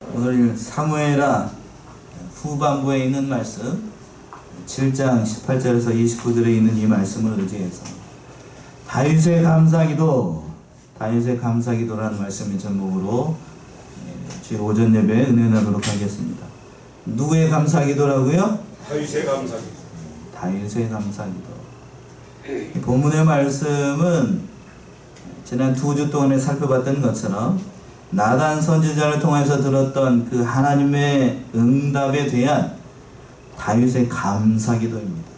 오늘 사무엘하 후반부에 있는 말씀 7장 18절에서 29절에 있는 이 말씀을 의지해서 다윗의 감사기도라는 말씀의 제목으로 주일 오전 예배에 은혜 나누도록 하겠습니다. 누구의 감사기도라고요? 다윗의 감사기도. 이 본문의 말씀은 지난 2주 동안에 살펴봤던 것처럼 나단 선지자를 통해서 들었던 그 하나님의 응답에 대한 다윗의 감사기도입니다.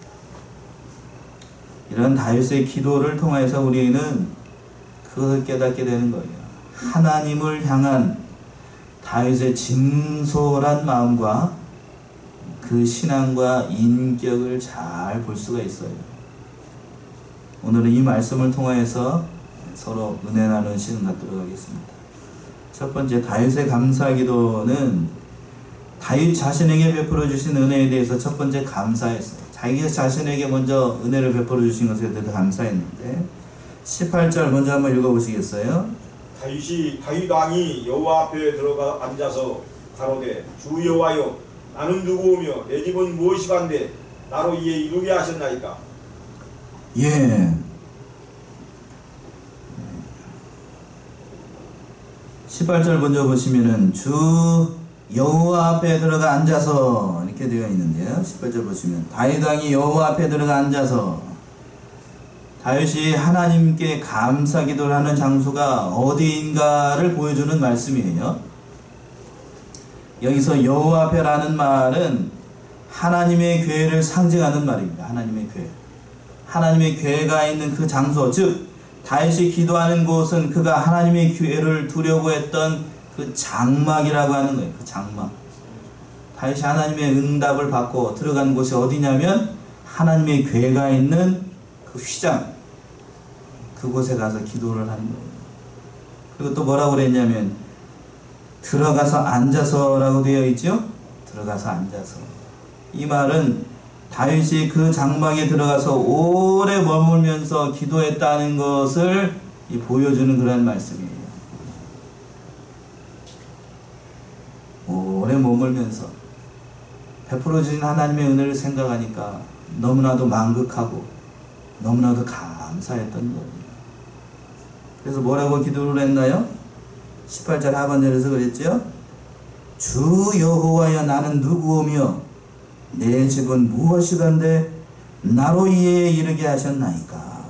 이런 다윗의 기도를 통해서 우리는 그것을 깨닫게 되는 거예요. 하나님을 향한 다윗의 진솔한 마음과 그 신앙과 인격을 잘 볼 수가 있어요. 오늘은 이 말씀을 통해서 서로 은혜 나누는 시간 갖도록 하겠습니다. 첫 번째, 다윗의 감사기도는 다윗 자신에게 베풀어 주신 은혜에 대해서 첫 번째 감사했어요. 자기 자신에게 먼저 은혜를 베풀어 주신 것에 대해서 감사했는데 18절 먼저 한번 읽어보시겠어요? 다윗 왕이 여호와 앞에 들어가 앉아서 가로되 주 여호와여 나는 누구오며 내 집은 무엇이간데 나로 이에 이루게 하셨나이까. 예. 18절 먼저 보시면은 주 여호와 앞에 들어가 앉아서 이렇게 되어 있는데요. 18절 보시면 다윗 왕이 여호와 앞에 들어가 앉아서, 다윗이 하나님께 감사기도를 하는 장소가 어디인가를 보여주는 말씀이에요. 여기서 여호와 앞에라는 말은 하나님의 궤를 상징하는 말입니다. 하나님의 궤가 있는 그 장소, 즉 다윗이 기도하는 곳은 그가 하나님의 궤를 두려고 했던 그 장막이라고 하는 거예요. 그 장막. 다윗이 하나님의 응답을 받고 들어간 곳이 어디냐면 하나님의 궤가 있는 그 휘장, 그곳에 가서 기도를 하는 거예요. 그리고 또 뭐라고 그랬냐면 들어가서 앉아서라고 되어 있죠. 들어가서 앉아서. 이 말은 다윗이 그 장막에 들어가서 오래 머물면서 기도했다는 것을 보여주는 그런 말씀이에요. 오래 머물면서 베풀어 주신 하나님의 은혜를 생각하니까 너무나도 만극하고 너무나도 감사했던 거예요. 그래서 뭐라고 기도를 했나요? 18절 하반절에서 그랬죠? 주 여호와여 나는 누구오며 내 집은 무엇이간데 나로 이에 이르게 하셨나이까.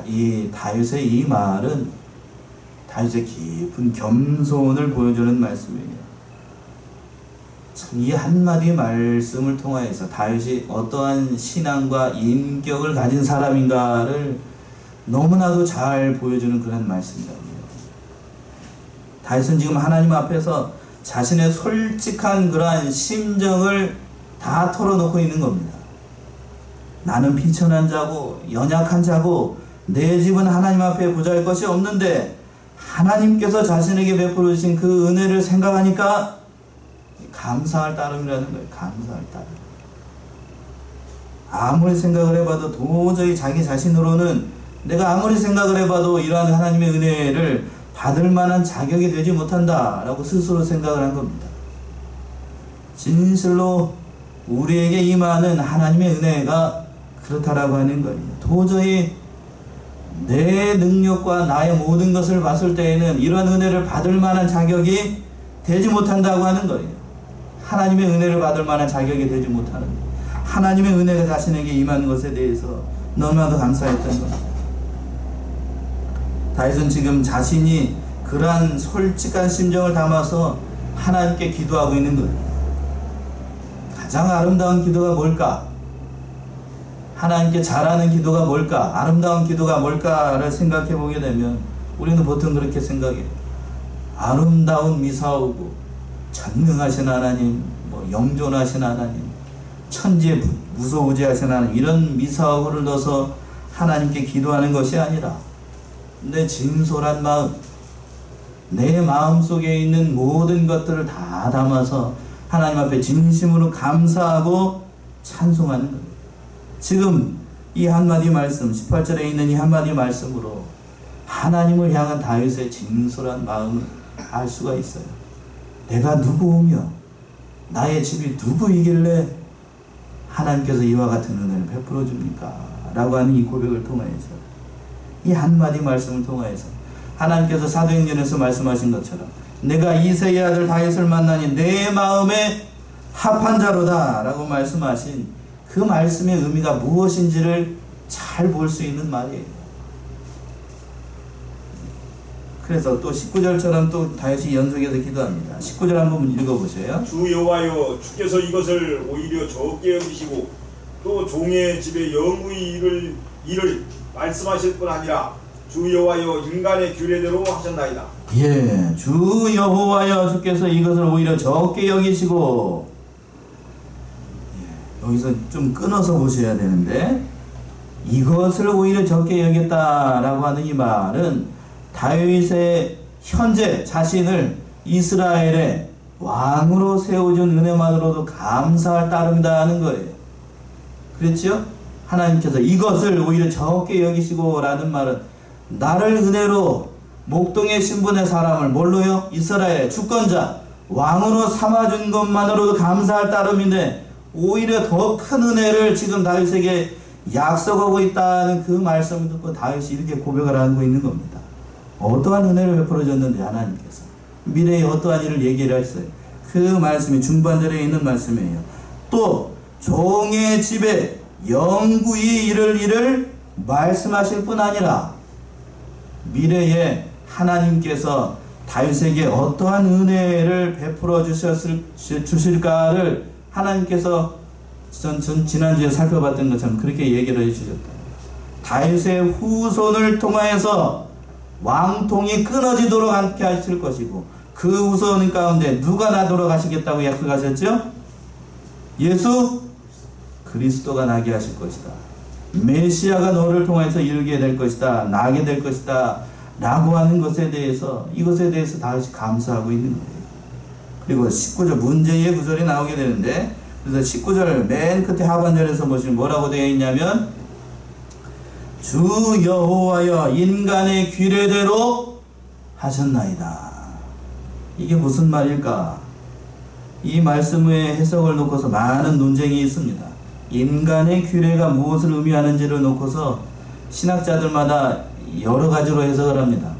이 다윗의 이 말은 다윗의 깊은 겸손을 보여주는 말씀이에요. 참 이 한마디 말씀을 통하여서 다윗이 어떠한 신앙과 인격을 가진 사람인가를 너무나도 잘 보여주는 그런 말씀이라고 해요. 다윗은 지금 하나님 앞에서 자신의 솔직한 그러한 심정을 다 털어놓고 있는 겁니다. 나는 비천한 자고 연약한 자고 내 집은 하나님 앞에 보잘 것이 없는데 하나님께서 자신에게 베풀어 주신 그 은혜를 생각하니까 감사할 따름이라는 거예요. 감사할 따름. 아무리 생각을 해봐도 도저히 자기 자신으로는 내가 아무리 생각을 해봐도 이러한 하나님의 은혜를 받을 만한 자격이 되지 못한다 라고 스스로 생각을 한 겁니다. 진실로 우리에게 임하는 하나님의 은혜가 그렇다라고 하는 거예요. 도저히 내 능력과 나의 모든 것을 봤을 때에는 이런 은혜를 받을 만한 자격이 되지 못한다고 하는 거예요. 하나님의 은혜를 받을 만한 자격이 되지 못하는 거예요. 하나님의 은혜가 자신에게 임하는 것에 대해서 너무나도 감사했던 겁니다. 다윗은 지금 자신이 그러한 솔직한 심정을 담아서 하나님께 기도하고 있는 거예요. 가장 아름다운 기도가 뭘까? 하나님께 잘하는 기도가 뭘까? 아름다운 기도가 뭘까를 생각해 보게 되면 우리는 보통 그렇게 생각해요. 아름다운 미사오고 전능하신 하나님, 영존하신 하나님, 천지에 무소부지하신 하나님, 이런 미사오를 넣어서 하나님께 기도하는 것이 아니라 내 진솔한 마음, 내 마음속에 있는 모든 것들을 다 담아서 하나님 앞에 진심으로 감사하고 찬송하는 거예요. 지금 이 한마디 말씀, 18절에 있는 이 한마디 말씀으로 하나님을 향한 다윗의 진솔한 마음을 다 알 수가 있어요. 내가 누구오며 나의 집이 누구이길래 하나님께서 이와 같은 은혜를 베풀어 줍니까? 라고 하는 이 고백을 통하여서, 이 한마디 말씀을 통하여서 하나님께서 사도행전에서 말씀하신 것처럼 내가 이새의 아들 다윗을 만나니 내 마음에 합한 자로다 라고 말씀하신 그 말씀의 의미가 무엇인지를 잘 볼 수 있는 말이에요. 그래서 또 19절처럼 또 다윗이 연속해서 기도합니다. 19절 한번 읽어보세요. 주 여호와여, 주께서 이것을 오히려 적게 여기시고 또 종의 집에 영구히 일을 말씀하실 뿐 아니라 주 여호와여 인간의 규례대로 하셨나이다. 예, 주 여호와여, 주께서 이것을 오히려 적게 여기시고, 예, 여기서 좀 끊어서 보셔야 되는데, 이것을 오히려 적게 여겼다라고 하는 이 말은 다윗의 현재 자신을 이스라엘의 왕으로 세워준 은혜만으로도 감사할 따름이다 하는 거예요. 그렇죠? 하나님께서 이것을 오히려 적게 여기시고 라는 말은 나를 은혜로 목동의 신분의 사람을 뭘로요? 이스라엘의 주권자 왕으로 삼아준 것만으로도 감사할 따름인데 오히려 더 큰 은혜를 지금 다윗에게 약속하고 있다는 그 말씀을 듣고 다윗이 이렇게 고백을 하고 있는 겁니다. 어떠한 은혜를 베풀어 줬는데 하나님께서 미래에 어떠한 일을 얘기를 했어요. 그 말씀이 중반절에 있는 말씀이에요. 또 종의 집에 영구히 이를 일을 말씀하실 뿐 아니라 미래에 하나님께서 다윗에게 어떠한 은혜를 베풀어 주실까를 하나님께서 지난주에 살펴봤던 것처럼 그렇게 얘기를 해주셨다. 다윗의 후손을 통하여서 왕통이 끊어지도록 함께 하실 것이고 그 후손 가운데 누가 나도록 하시겠다고 약속하셨죠? 예수 그리스도가 나게 하실 것이다. 메시아가 너를 통해서 이르게 될 것이다. 나게 될 것이다. 라고 하는 것에 대해서 이것에 대해서 다윗이 감사하고 있는 거예요. 그리고 19절 문제의 구절이 나오게 되는데 그래서 19절 맨 끝에 하반절에서 보시면 뭐라고 되어 있냐면 주 여호와여 인간의 규례대로 하셨나이다. 이게 무슨 말일까? 이 말씀의 해석을 놓고서 많은 논쟁이 있습니다. 인간의 규례가 무엇을 의미하는지를 놓고서 신학자들마다 여러 가지로 해석을 합니다.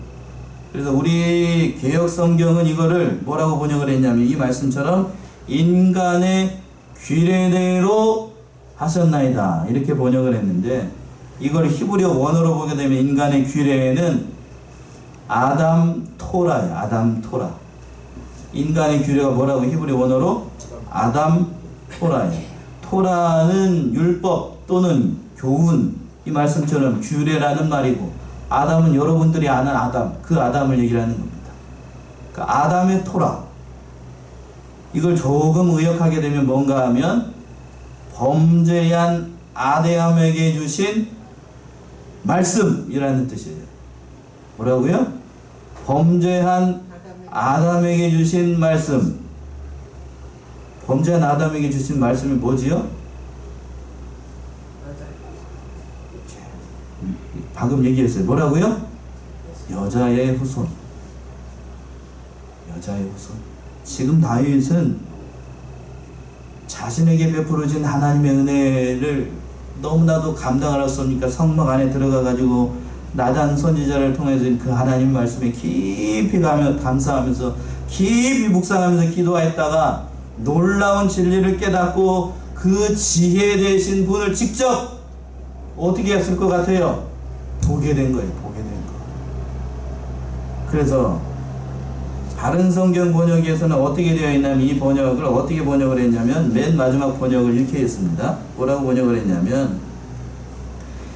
그래서 우리 개역 성경은 이거를 뭐라고 번역을 했냐면 이 말씀처럼 인간의 규례대로 하셨나이다 이렇게 번역을 했는데 이걸 히브리어 원어로 보게 되면 인간의 규례는 아담 토라예요. 아담 토라. 인간의 규례가 뭐라고 히브리어 원어로 아담 토라예요. 토라는 율법 또는 교훈 이 말씀처럼 규례라는 말이고 아담은 여러분들이 아는 아담 그 아담을 얘기를 하는 겁니다. 그러니까 아담의 토라 이걸 조금 의역하게 되면 뭔가 하면 범죄한 아담에게 주신 말씀이라는 뜻이에요. 뭐라고요? 범죄한 아담에게 주신 말씀. 범죄한 아담에게 주신 말씀이 뭐지요? 방금 얘기했어요. 뭐라고요? 여자의 후손. 여자의 후손. 지금 다윗은 자신에게 베풀어진 하나님의 은혜를 너무나도 감당을 했으니까 성막 안에 들어가 가지고 나단 선지자를 통해서 그 하나님 말씀에 깊이 감사하면서 깊이 묵상하면서 기도했다가 놀라운 진리를 깨닫고 그 지혜 되신 분을 직접 어떻게 했을 것 같아요? 보게 된 거예요. 보게 된 거. 그래서 다른 성경 번역에서는 어떻게 되어 있냐면 이 번역을 어떻게 번역을 했냐면 맨 마지막 번역을 이렇게 했습니다. 뭐라고 번역을 했냐면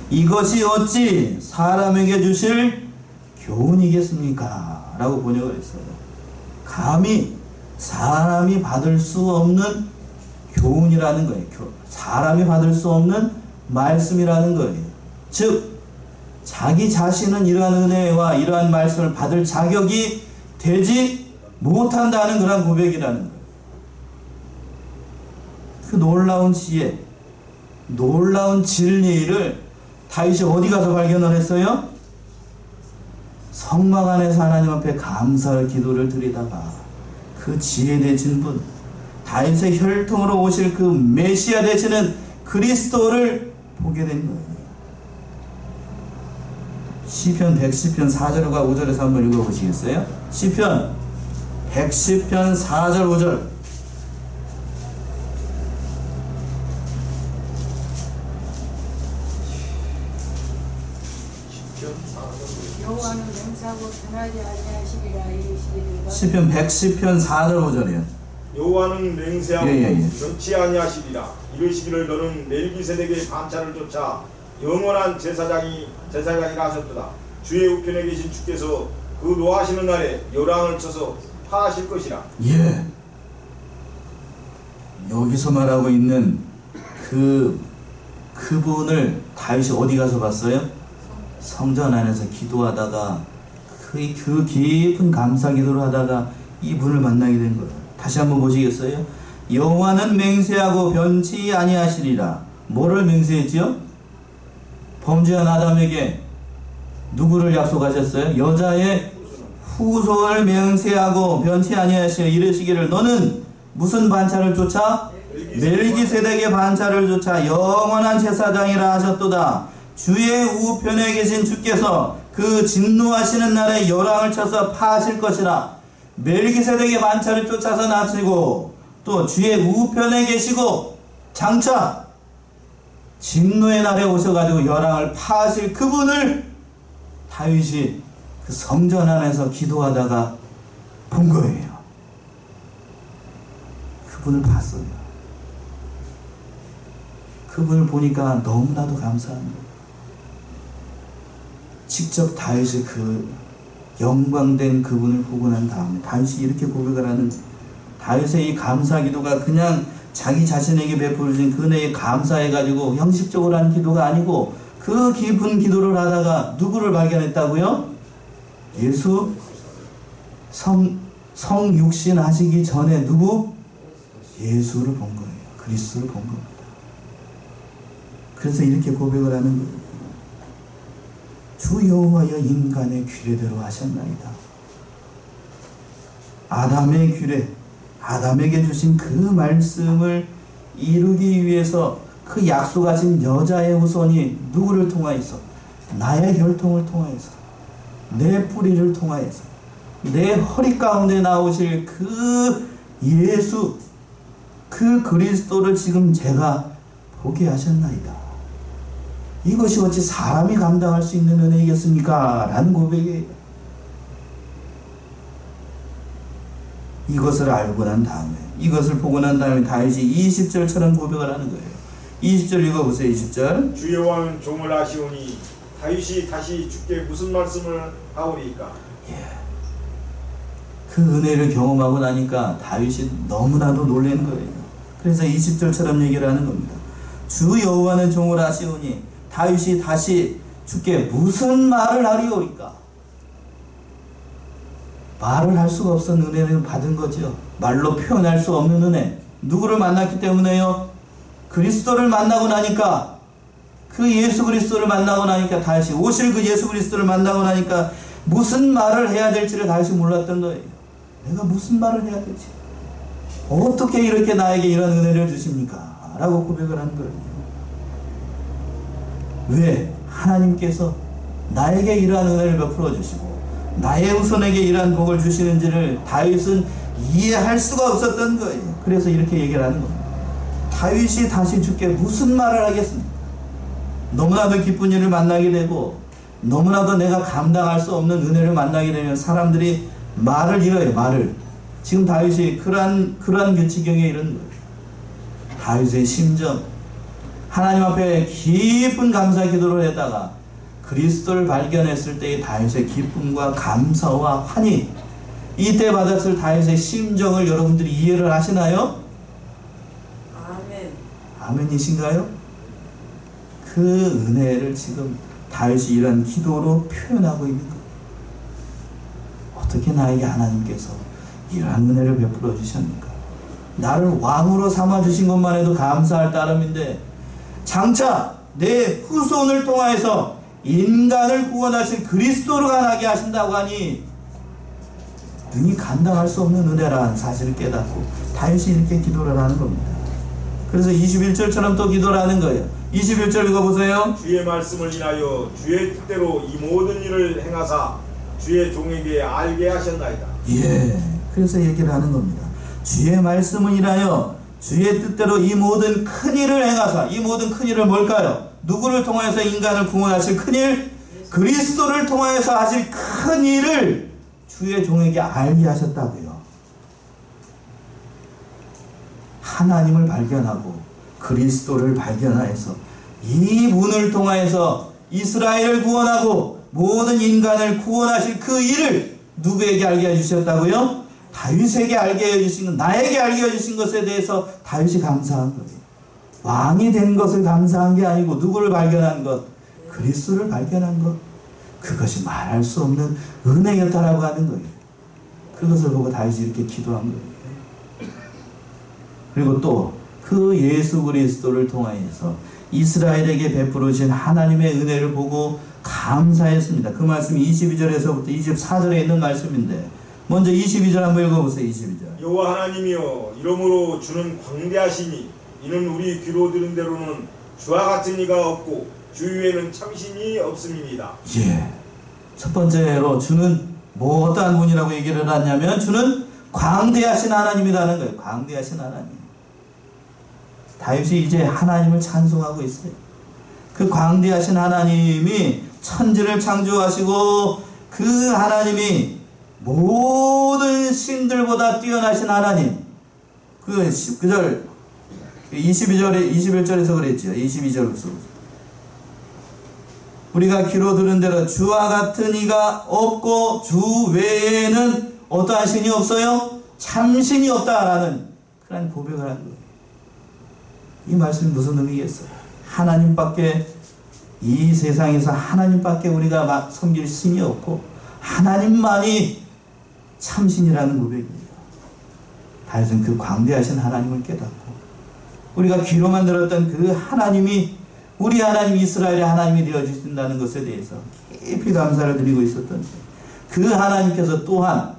이것이 어찌 사람에게 주실 교훈이겠습니까? 라고 번역을 했어요. 감히 사람이 받을 수 없는 교훈이라는 거예요. 사람이 받을 수 없는 말씀이라는 거예요. 즉 자기 자신은 이러한 은혜와 이러한 말씀을 받을 자격이 되지 못한다는 그런 고백이라는 거예요. 그 놀라운 지혜, 놀라운 진리를 다윗이 어디 가서 발견을 했어요? 성막 안에서 하나님 앞에 감사의 기도를 드리다가 그 지혜 되신 분, 다윗의 혈통으로 오실 그 메시아 되시는 그리스도를 보게 된 거예요. 시편 110편 4절과 5절에서 한번 읽어보시겠어요? 시편 110편 4절 5절. 여호와는 맹세하고 변하지 아니하시리라 이르시기를. 시편 110편 4절 5절이요. 여호와는 맹세하고 예. 변치 아니하시리라 이르시기를 너는 멜기세덱의 반차를 쫓아 영원한 제사장이라 하셨도다. 주의 우편에 계신 주께서 그 노하시는 날에 열왕을 쳐서 파하실 것이라. 예. 여기서 말하고 있는 그분을 다윗이 어디 가서 봤어요? 성전 안에서 기도하다가 그 깊은 감사 기도를 하다가 이분을 만나게 된 거예요. 다시 한번 보시겠어요? 여호와는 맹세하고 변치 아니하시리라. 뭐를 맹세했지요? 범죄한 아담에게 누구를 약속하셨어요? 여자의 후손을 맹세하고 변치 아니하시리라 이르시기를 너는 무슨 반차를 쫓아? 멜기세덱의 반차를 쫓아 영원한 제사장이라 하셨도다. 주의 우편에 계신 주께서 그 진노하시는 날에 열왕을 쳐서 파하실 것이라. 멜기세덱의 반차를 쫓아서 나시고 또 주의 우편에 계시고 장차 진노의 날에 오셔가지고 열왕을 파하실 그분을 다윗이 그 성전 안에서 기도하다가 본 거예요. 그분을 봤어요. 그분을 보니까 너무나도 감사한 거예요. 직접 다윗의 그 영광된 그분을 보고 난 다음에 다윗이 이렇게 고백을 하는 거예요. 다윗의 이 감사 기도가 그냥 자기 자신에게 베풀어진 그 은혜에 감사해가지고 형식적으로 한 기도가 아니고 그 깊은 기도를 하다가 누구를 발견했다고요? 예수 성육신 하시기 전에 누구? 예수를 본 거예요. 그리스도를 본 겁니다. 그래서 이렇게 고백을 하는 거예요. 주 여호와여 인간의 규례대로 하셨나이다. 아담의 규례, 아담에게 주신 그 말씀을 이루기 위해서 그 약속하신 여자의 후손이 누구를 통하여서? 나의 혈통을 통하여서, 내 뿌리를 통하여서, 내 허리 가운데 나오실 그 예수, 그 그리스도를 지금 제가 보게 하셨나이다. 이것이 어찌 사람이 감당할 수 있는 은혜이겠습니까? 라는 고백이에요. 이것을 알고 난 다음에, 이것을 보고 난 다음에 다윗이 20절처럼 고백을 하는 거예요. 20절 읽어보세요. 20절. 주 여호와는 종을 아시오니 다윗이 다시 주께 무슨 말씀을 하오리까? 그 은혜를 경험하고 나니까 다윗이 너무나도 놀란 거예요. 그래서 20절처럼 얘기를 하는 겁니다. 주 여호와는 종을 아시오니 다윗이 다시 주께 무슨 말을 하리오리까? 말을 할 수가 없는 은혜를 받은 거죠. 말로 표현할 수 없는 은혜. 누구를 만났기 때문에요? 그리스도를 만나고 나니까, 그 예수 그리스도를 만나고 나니까, 다윗이 오실 그 예수 그리스도를 만나고 나니까 무슨 말을 해야 될지를 다윗이 몰랐던 거예요. 내가 무슨 말을 해야 될지, 어떻게 이렇게 나에게 이런 은혜를 주십니까? 라고 고백을 하는 거예요. 왜? 하나님께서 나에게 이러한 은혜를 베풀어 주시고 나의 후손에게 이러한 복을 주시는지를 다윗은 이해할 수가 없었던 거예요. 그래서 이렇게 얘기를 하는 겁니다. 다윗이 다시 주께 무슨 말을 하겠습니까? 너무나도 기쁜 일을 만나게 되고 너무나도 내가 감당할 수 없는 은혜를 만나게 되면 사람들이 말을 잃어요. 말을. 지금 다윗이 그러한 규칙경에 이런 거예요. 다윗의 심정, 하나님 앞에 깊은 감사 기도를 했다가 그리스도를 발견했을 때의 다윗의 기쁨과 감사와 환희, 이때 받았을 다윗의 심정을 여러분들이 이해를 하시나요? 아멘. 아멘이신가요? 그 은혜를 지금 다윗이 이런 기도로 표현하고 있는 거예요. 어떻게 나에게 하나님께서 이러한 은혜를 베풀어 주셨는가? 나를 왕으로 삼아주신 것만 해도 감사할 따름인데 장차 내 후손을 통하여서 인간을 구원하실 그리스도로 가나게 하신다고 하니 능히 감당할 수 없는 은혜라는 사실을 깨닫고 다윗이 이렇게 기도를 하는 겁니다. 그래서 21절처럼 또 기도를 하는 거예요. 21절 읽어보세요. 주의 말씀을 인하여 주의 뜻대로 이 모든 일을 행하사 주의 종에게 알게 하셨나이다. 예, 그래서 얘기를 하는 겁니다. 주의 말씀을 인하여 주의 뜻대로 이 모든 큰 일을 행하사, 이 모든 큰 일은 뭘까요? 누구를 통하여서 인간을 구원하실 큰 일? 그리스도를 통하여서 하실 큰 일을 주의 종에게 알게 하셨다고요. 하나님을 발견하고 그리스도를 발견하여서 이 분을 통하여서 이스라엘을 구원하고 모든 인간을 구원하실 그 일을 누구에게 알게 해주셨다고요? 다윗에게 알게 해주신 것, 나에게 알게 해주신 것에 대해서 다윗이 감사한 거예요. 왕이 된 것을 감사한 게 아니고 누구를 발견한 것? 그리스도를 발견한 것. 그것이 말할 수 없는 은혜였다라고 하는 거예요. 그것을 보고 다윗이 이렇게 기도한 거예요. 그리고 또 그 예수 그리스도를 통하여서 이스라엘에게 베풀으신 하나님의 은혜를 보고 감사했습니다. 그 말씀이 22절에서부터 24절에 있는 말씀인데 먼저 22절 한번 읽어보세요. 22절. 여호와 하나님이여 이러므로 주는 광대하시니 이는 우리 귀로 들은 대로는 주와 같은 이가 없고 주 위에는 참신이 없음이니이다. 예. 첫 번째로 주는 뭐 어떠한 분이라고 얘기를 하냐면 주는 광대하신 하나님이라는 거예요. 광대하신 하나님. 다윗이 이제 하나님을 찬송하고 있어요. 그 광대하신 하나님이 천지를 창조하시고 그 하나님이 모든 신들보다 뛰어나신 하나님. 그 19절 21절에서 그랬죠. 22절에서 우리가 귀로 들은 대로 주와 같은 이가 없고 주 외에는 어떠한 신이 없어요? 참신이 없다라는 그런 고백을 하는 거예요. 이 말씀이 무슨 의미겠어요? 하나님밖에, 이 세상에서 하나님밖에 우리가 섬길 신이 없고 하나님만이 참신이라는 고백이에요. 다윗은 그 광대하신 하나님을 깨닫고 우리가 귀로만 들었던 그 하나님이 우리 하나님 이스라엘의 하나님이 되어주신다는 것에 대해서 깊이 감사를 드리고 있었던 그 하나님께서 또한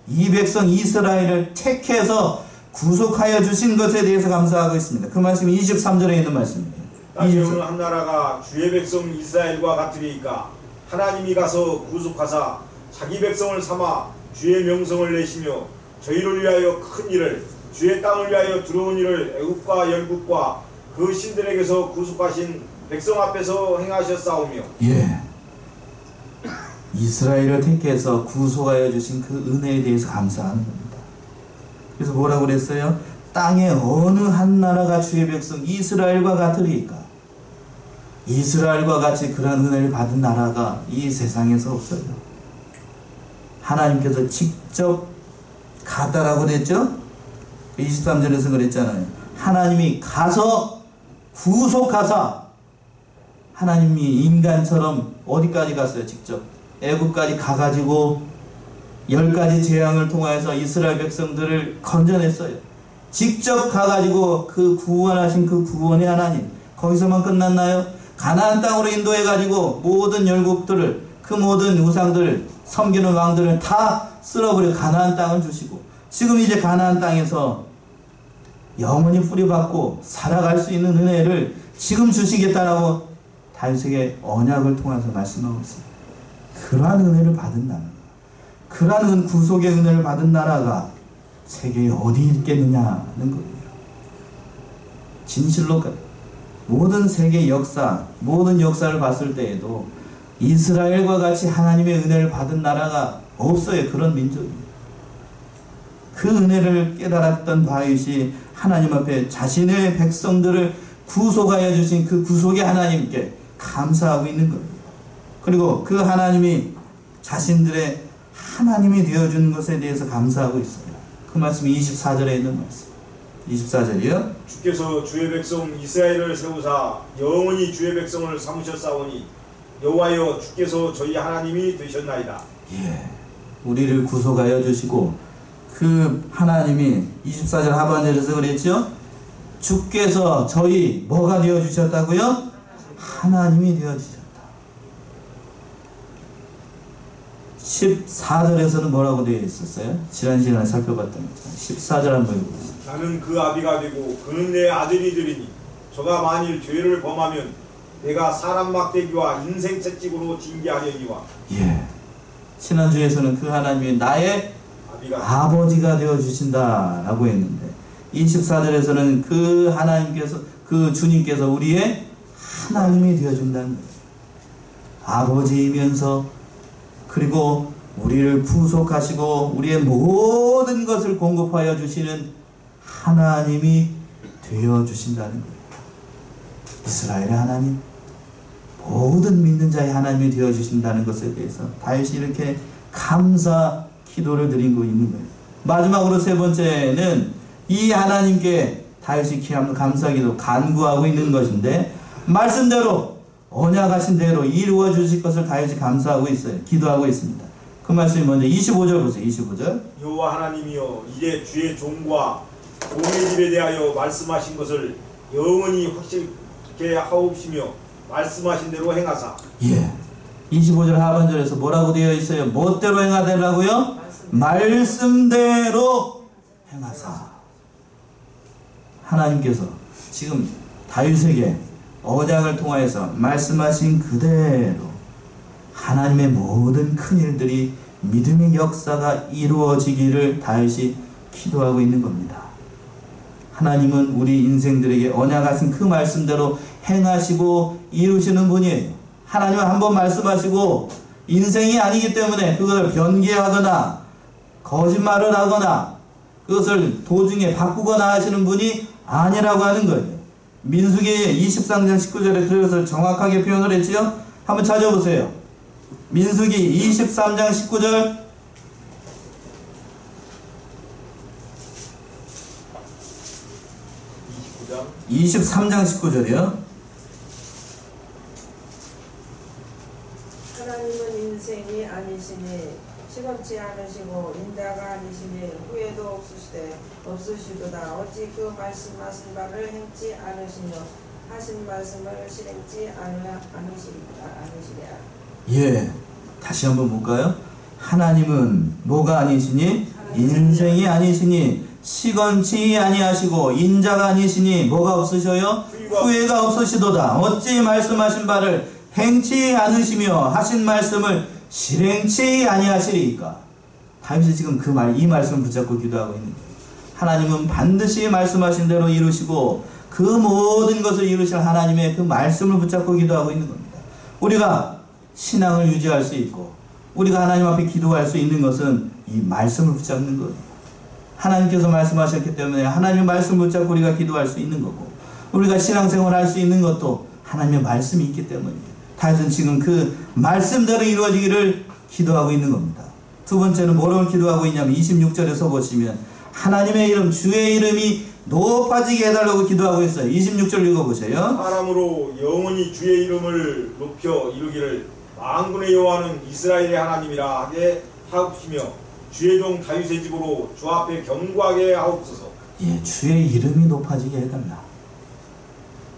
이 백성 이스라엘을 택해서 구속하여 주신 것에 대해서 감사하고 있습니다. 그 말씀이 23절에 있는 말씀입니다. 땅에 어느 한 나라가 주의 백성 이스라엘과 같으리이까 하나님이 가서 구속하사 자기 백성을 삼아 주의 명성을 내시며 저희를 위하여 큰 일을 주의 땅을 위하여 들어온 일을 애국과 열국과 그 신들에게서 구속하신 백성 앞에서 행하셨사오며. 예. 이스라엘을 택해서 구속하여 주신 그 은혜에 대해서 감사하는 겁니다. 그래서 뭐라고 그랬어요? 땅에 어느 한 나라가 주의 백성 이스라엘과 같으리이까. 이스라엘과 같이 그런 은혜를 받은 나라가 이 세상에서 없어요. 하나님께서 직접 가다라고 그랬죠? 23절에서 그랬잖아요. 하나님이 가서 구속하사, 하나님이 인간처럼 어디까지 갔어요? 직접 애국까지 가가지고 10가지 재앙을 통하여서 이스라엘 백성들을 건져냈어요. 직접 가가지고 그 구원하신 그 구원의 하나님, 거기서만 끝났나요? 가나안 땅으로 인도해가지고 모든 열국들을, 그 모든 우상들을 섬기는 왕들을 다 쓸어버려 가나안 땅을 주시고 지금 이제 가나안 땅에서 영원히 뿌리박고 살아갈 수 있는 은혜를 지금 주시겠다라고 다윗에게 언약을 통해서 말씀하고 있어요. 그러한 은혜를 받은 나라, 그러한 구속의 은혜를 받은 나라가 세계에 어디 있겠느냐는 거예요. 진실로 모든 세계 역사, 모든 역사를 봤을 때에도 이스라엘과 같이 하나님의 은혜를 받은 나라가 없어요. 그런 민족이. 그 은혜를 깨달았던 다윗이 하나님 앞에 자신의 백성들을 구속하여 주신 그 구속의 하나님께 감사하고 있는 거예요. 그리고 그 하나님이 자신들의 하나님이 되어주는 것에 대해서 감사하고 있어요. 그 말씀이 24절에 있는 말씀. 24절이요. 주께서 주의 백성 이스라엘을 세우사 영원히 주의 백성을 삼으셨사오니 여호와여 주께서 저희 하나님이 되셨나이다. 예, 우리를 구속하여 주시고 그 하나님이 24절 하반절에서 그랬죠. 주께서 저희 뭐가 되어주셨다고요? 하나님이 되어주셨다. 14절에서는 뭐라고 되어 있었어요? 지난 시간에 살펴봤던 것처럼 14절 한번 읽어보세요. 나는 그 아비가 되고 그는 내 아들이 되리니 저가 만일 죄를 범하면 내가 사람 막대기와 인생 채찍으로 징계하려니와. 예. 지난주에서는 그 하나님이 나의 아버지가 되어 주신다라고 했는데 24절에서는 그 하나님께서 그 주님께서 우리의 하나님이 되어 준다는 거예요. 아버지이면서 그리고 우리를 구속하시고 우리의 모든 것을 공급하여 주시는 하나님이 되어 주신다는 거예요. 이스라엘의 하나님, 모든 믿는 자의 하나님이 되어 주신다는 것에 대해서 다윗이 이렇게 감사 기도를 드리고 있는 거예요. 마지막으로 세 번째는 이 하나님께 다윗이 감사 기도 간구하고 있는 것인데 말씀대로 언약하신 대로 이루어 주실 것을 다윗이 감사하고 있어요. 기도하고 있습니다. 그 말씀이 먼저 25절 보세요. 25절. 여호와 하나님이여 이제 주의 종과 종의 집에 대하여 말씀하신 것을 영원히 확실하게 하옵시며 말씀하신 대로 행하사. 예. 25절 하반절에서 뭐라고 되어 있어요? 무엇대로 행하되라고요? 말씀대로 행하사. 하나님께서 지금 다윗에게 언약을 통하여서 말씀하신 그대로 하나님의 모든 큰 일들이 믿음의 역사가 이루어지기를 다윗이 기도하고 있는 겁니다. 하나님은 우리 인생들에게 언약하신 그 말씀대로 행하시고 이루시는 분이에요. 하나님은 한번 말씀하시고 인생이 아니기 때문에 그것을 변개하거나 거짓말을 하거나 그것을 도중에 바꾸거나 하시는 분이 아니라고 하는 거예요. 민수기 23장 19절에 그것을 정확하게 표현을 했지요. 한번 찾아보세요. 민수기 23장 19절. 23장 19절이요. 하나님은 인생이 아니시니 시건치 않으시고 인자가 아니시니 후회도 없으시도다. 어찌 그 말씀하신 바를 행치 않으시며 하신 말씀을 실행치 않으시랴. 예, 다시 한번 볼까요? 하나님은 뭐가 아니시니? 인생이 아니시니 시건치 아니하시고 인자가 아니시니 뭐가 없으셔요? 후회가 없으시도다. 어찌 말씀하신 바를 행치 않으시며 하신 말씀을 실행치 아니하시리까. 다윗이 지금 이 말씀을 붙잡고 기도하고 있는 거예요. 하나님은 반드시 말씀하신 대로 이루시고 그 모든 것을 이루실 하나님의 그 말씀을 붙잡고 기도하고 있는 겁니다. 우리가 신앙을 유지할 수 있고 우리가 하나님 앞에 기도할 수 있는 것은 이 말씀을 붙잡는 거예요. 하나님께서 말씀하셨기 때문에 하나님의 말씀을 붙잡고 우리가 기도할 수 있는 거고 우리가 신앙생활을 할 수 있는 것도 하나님의 말씀이 있기 때문이에요. 다윗은 지금 그 말씀대로 이루어지기를 기도하고 있는 겁니다. 두 번째는 뭐라고 기도하고 있냐면 26절에서 보시면 하나님의 이름, 주의 이름이 높아지게 해달라고 기도하고 있어요. 26절 읽어보세요. 사람으로 영원히 주의 이름을 높여 이루기를 만군의 여호와는 이스라엘의 하나님이라 하게 하옵시며 주의 종 다윗의 집으로 주 앞에 견고하게 하옵소서. 예, 주의 이름이 높아지게 해달라.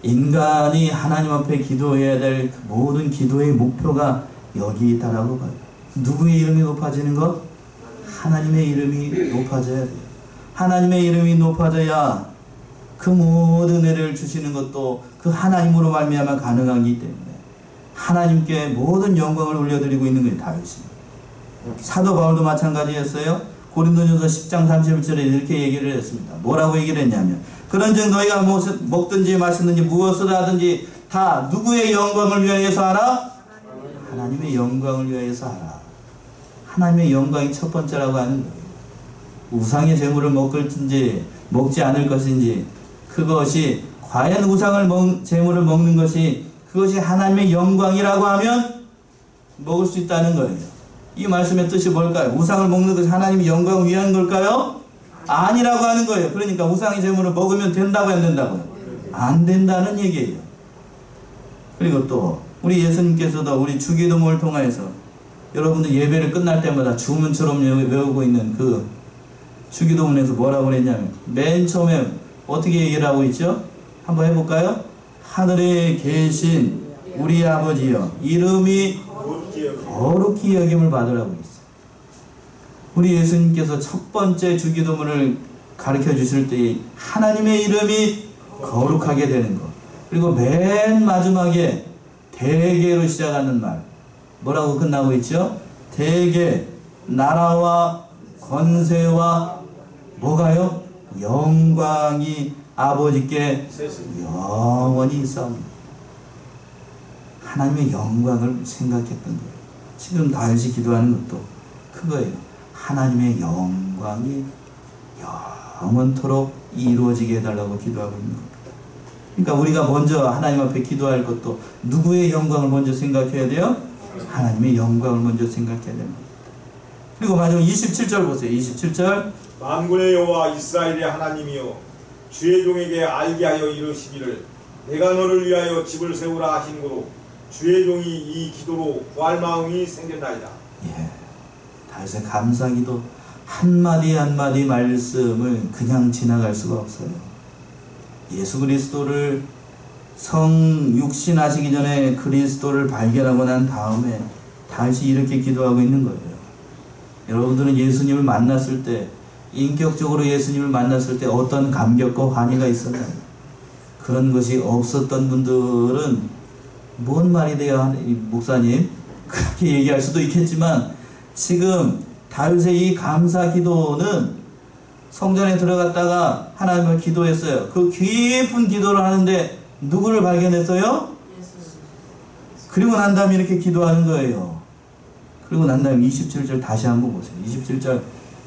인간이 하나님 앞에 기도해야 될 모든 기도의 목표가 여기 있다라고 봐요. 누구의 이름이 높아지는 것? 하나님의 이름이 높아져야 돼요. 하나님의 이름이 높아져야 그 모든 은혜를 주시는 것도 그 하나님으로 말미암아 가능하기 때문에 하나님께 모든 영광을 올려드리고 있는 거예요. 다윗이. 사도 바울도 마찬가지였어요. 고린도전서 10장 31절에 이렇게 얘기를 했습니다. 뭐라고 얘기를 했냐면 그런즉 너희가 먹든지 마시든지 무엇을 하든지 다 누구의 영광을 위하여서 하라? 하나님의 영광을 위하여서 하라. 하나님의 영광이 첫 번째라고 하는 거예요. 우상의 제물을 먹을지 먹지 않을 것인지 그것이 과연 우상을 제물을 먹는 것이 그것이 하나님의 영광이라고 하면 먹을 수 있다는 거예요. 이 말씀의 뜻이 뭘까요? 우상을 먹는 것이 하나님의 영광을 위한 걸까요? 아니라고 하는 거예요. 그러니까 우상의 제물을 먹으면 된다고요? 안 된다고요? 안 된다는 얘기예요. 그리고 또 우리 예수님께서도 우리 주기도문을 통해서 여러분들 예배를 끝날 때마다 주문처럼 외우고 있는 그 주기도문에서 뭐라고 그랬냐면 맨 처음에 어떻게 얘기를 하고 있죠? 한번 해볼까요? 하늘에 계신 우리 아버지여 이름이 거룩히 여김을 받으라고 있어요. 우리 예수님께서 첫 번째 주기도문을 가르쳐 주실 때 하나님의 이름이 거룩하게 되는 것, 그리고 맨 마지막에 대개로 시작하는 말 뭐라고 끝나고 있죠? 대개, 나라와 권세와 뭐가요? 영광이 아버지께 영원히 있사옵니다. 하나님의 영광을 생각했던 거예요. 지금 다윗이 기도하는 것도 그거예요. 하나님의 영광이 영원토록 이루어지게 해달라고 기도하고 있는 겁니다. 그러니까 우리가 먼저 하나님 앞에 기도할 것도 누구의 영광을 먼저 생각해야 돼요? 하나님의 영광을 먼저 생각해야 됩니다. 그리고 마지막 27절 보세요. 27절. 만군의 여호와 이스라엘의 하나님이여 주의 종에게 알게 하여 이르시기를 내가 너를 위하여 집을 세우라 하신 거로 주의 종이 이 기도로 구할 마음이 생겼나이다. 예, 다윗의 감사기도 한마디 한마디 말씀을 그냥 지나갈 수가 없어요. 예수 그리스도를 육신하시기 전에 그리스도를 발견하고 난 다음에 다윗이 이렇게 기도하고 있는 거예요. 여러분들은 예수님을 만났을 때, 인격적으로 예수님을 만났을 때 어떤 감격과 환희가 있었나요? 그런 것이 없었던 분들은 뭔 말이 돼야 목사님? 그렇게 얘기할 수도 있겠지만, 지금 다윗의 이 감사 기도는 성전에 들어갔다가 하나님을 기도했어요. 그 깊은 기도를 하는데 누구를 발견했어요? 그리고 난 다음에 이렇게 기도하는 거예요. 그리고 난 다음에 27절 다시 한번 보세요. 27절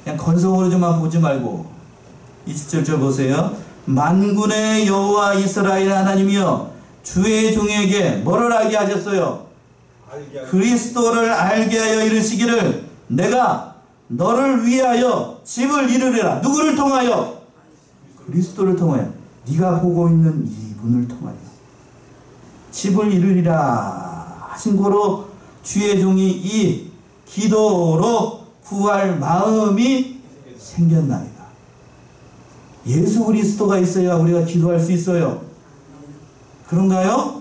그냥 건성으로만 보지 말고 27절 보세요. 만군의 여호와 이스라엘 하나님이여 주의 종에게 뭐를 알게 하셨어요? 그리스도를 알게 하여 이르시기를 내가 너를 위하여 집을 이루리라. 누구를 통하여? 그리스도를 통하여. 네가 보고 있는 이분을 통하여 집을 이루리라 하신 거로 주의 종이 이 기도로 구할 마음이 생겼나이다. 예수 그리스도가 있어야 우리가 기도할 수 있어요. 그런가요?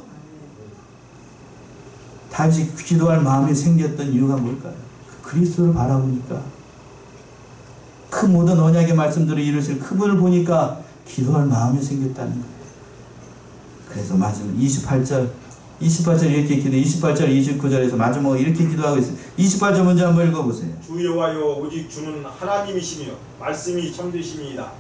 다윗이 기도할 마음이 생겼던 이유가 뭘까요? 그리스도를 바라보니까, 그 모든 언약의 말씀들을 이루실 그분을 보니까 기도할 마음이 생겼다는 거예요. 그래서 마지막 28절 이렇게 기도, 28절 29절에서 마지막 이렇게 기도하고 있어요. 28절 먼저 한번 읽어보세요. 주 여호와여 오직 주는 하나님이시며 말씀이 참되심이니이다.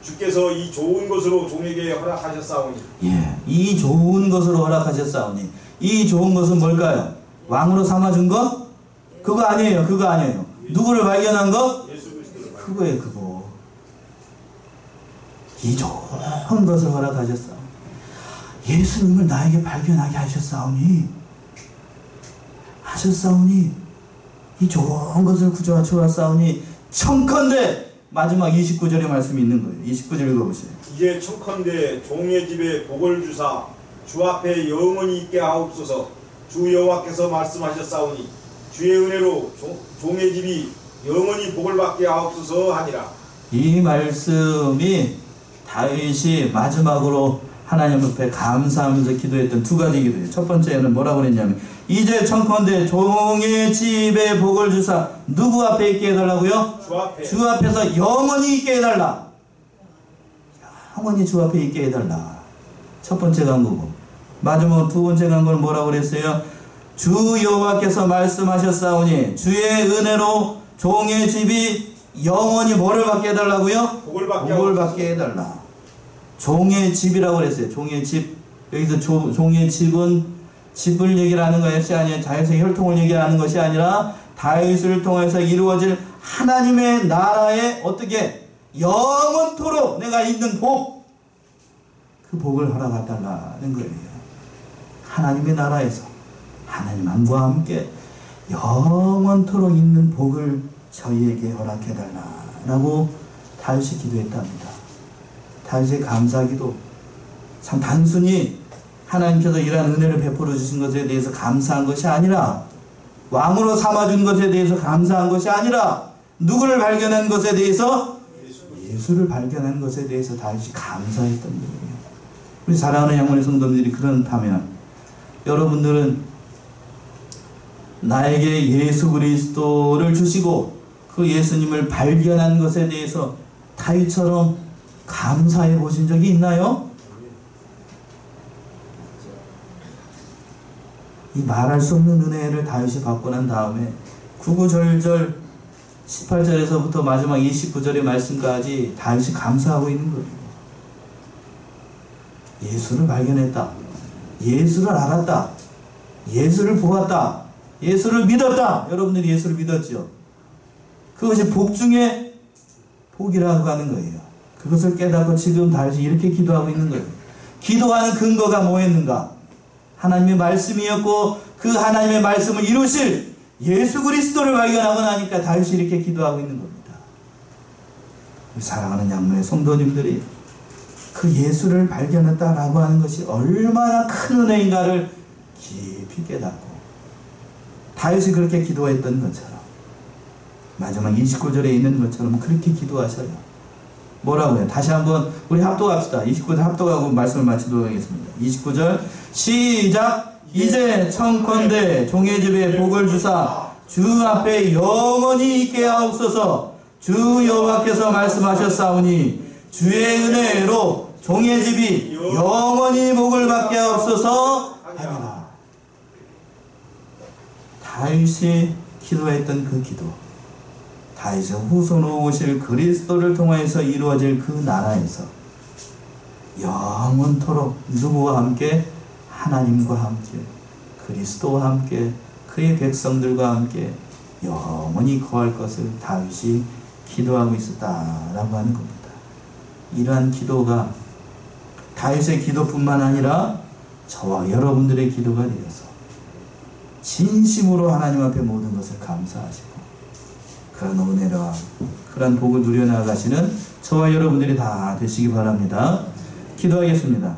주께서 이 좋은 것으로 종에게 허락하셨사오니. 예, 이 좋은 것으로 허락하셨사오니. 이 좋은 것은 뭘까요? 왕으로 삼아준 거? 그거 아니에요. 그거 아니에요. 누구를 발견한 거? 그거예요. 그거. 이 좋은 것을 허락하셨사오니. 예수님을 나에게 발견하게 하셨사오니 이 좋은 것을 구주하 주었사오니 청컨대 마지막 29절의 말씀이 있는 거예요. 29절 읽어보세요. 이제 청컨대 종의 집에 복을 주사 주 앞에 영원히 있게 하옵소서. 주 여호와께서 말씀하셨사오니 주의 은혜로 종의 집이 영원히 복을 받게 하옵소서 하니라. 이 말씀이 다윗이 마지막으로 하나님 앞에 감사하면서 기도했던 두 가지 기도예요. 첫 번째는 뭐라고 그랬냐면 이제 청컨대 종의 집에 복을 주사 누구 앞에 있게 해달라고요? 주 앞에서 영원히 있게 해달라. 영원히 주 앞에 있게 해달라. 첫 번째 간구고, 마지막 두 번째 간구는 뭐라고 그랬어요? 주 여호와께서 말씀하셨사오니 주의 은혜로 종의 집이 영원히 뭐를 받게 해달라고요? 복을 받게 해달라. 종의 집이라고 그랬어요. 종의 집. 여기서 종의 집은 집을 얘기하는 것이 아니라 다윗의 혈통을 얘기하는 것이 아니라 다윗을 통해서 이루어질 하나님의 나라에 어떻게 영원토록 내가 있는 복, 그 복을 허락해달라는 거예요. 하나님의 나라에서 하나님 함과 함께 영원토록 있는 복을 저희에게 허락해달라라고 다윗이 기도했답니다. 다윗의 감사기도 참 단순히 하나님께서 이러한 은혜를 베풀어 주신 것에 대해서 감사한 것이 아니라, 왕으로 삼아준 것에 대해서 감사한 것이 아니라, 누구를 발견한 것에 대해서? 예수를 발견한 것에 대해서 다윗이 감사했던 거예요. 우리 사랑하는 양문의 성도님들이 그렇다면 여러분들은 나에게 예수 그리스도를 주시고 그 그 예수님을 발견한 것에 대해서 다윗처럼 감사해 보신 적이 있나요? 이 말할 수 없는 은혜를 다윗이 받고 난 다음에 구구절절 18절에서부터 마지막 29절의 말씀까지 다윗이 감사하고 있는 거예요. 예수를 발견했다. 예수를 알았다. 예수를 보았다. 예수를 믿었다. 여러분들이 예수를 믿었죠? 그것이 복 중에 복이라고 하는 거예요. 그것을 깨닫고 지금 다윗이 이렇게 기도하고 있는 거예요. 기도하는 근거가 뭐였는가? 하나님의 말씀이었고 그 하나님의 말씀을 이루실 예수 그리스도를 발견하고 나니까 다윗이 이렇게 기도하고 있는 겁니다. 사랑하는 양로의 성도님들이 그 예수를 발견했다라고 하는 것이 얼마나 큰 은혜인가를 깊이 깨닫고 다윗이 그렇게 기도했던 것처럼 마지막 29절에 있는 것처럼 그렇게 기도하셔요. 뭐라고요? 다시 한번 우리 합독합시다. 29절 합독하고 말씀을 마치도록 하겠습니다. 29절 시작. 이제 청컨대 종의 집에 복을 주사 주 앞에 영원히 있게 하옵소서. 주 여호와께서 말씀하셨사오니 주의 은혜로 종의 집이 영원히 복을 받게 하옵소서 하니라. 다윗이 기도했던 그 기도, 다윗의 후손으로 오실 그리스도를 통하여서 이루어질 그 나라에서 영원토록 누구와 함께? 하나님과 함께, 그리스도와 함께, 그의 백성들과 함께 영원히 거할 것을 다윗이 기도하고 있었다라고 하는 겁니다. 이러한 기도가 다윗의 기도뿐만 아니라 저와 여러분들의 기도가 되어서 진심으로 하나님 앞에 모든 것을 감사하시고 그런 은혜와 그런 복을 누려나가시는 저와 여러분들이 다 되시기 바랍니다. 기도하겠습니다.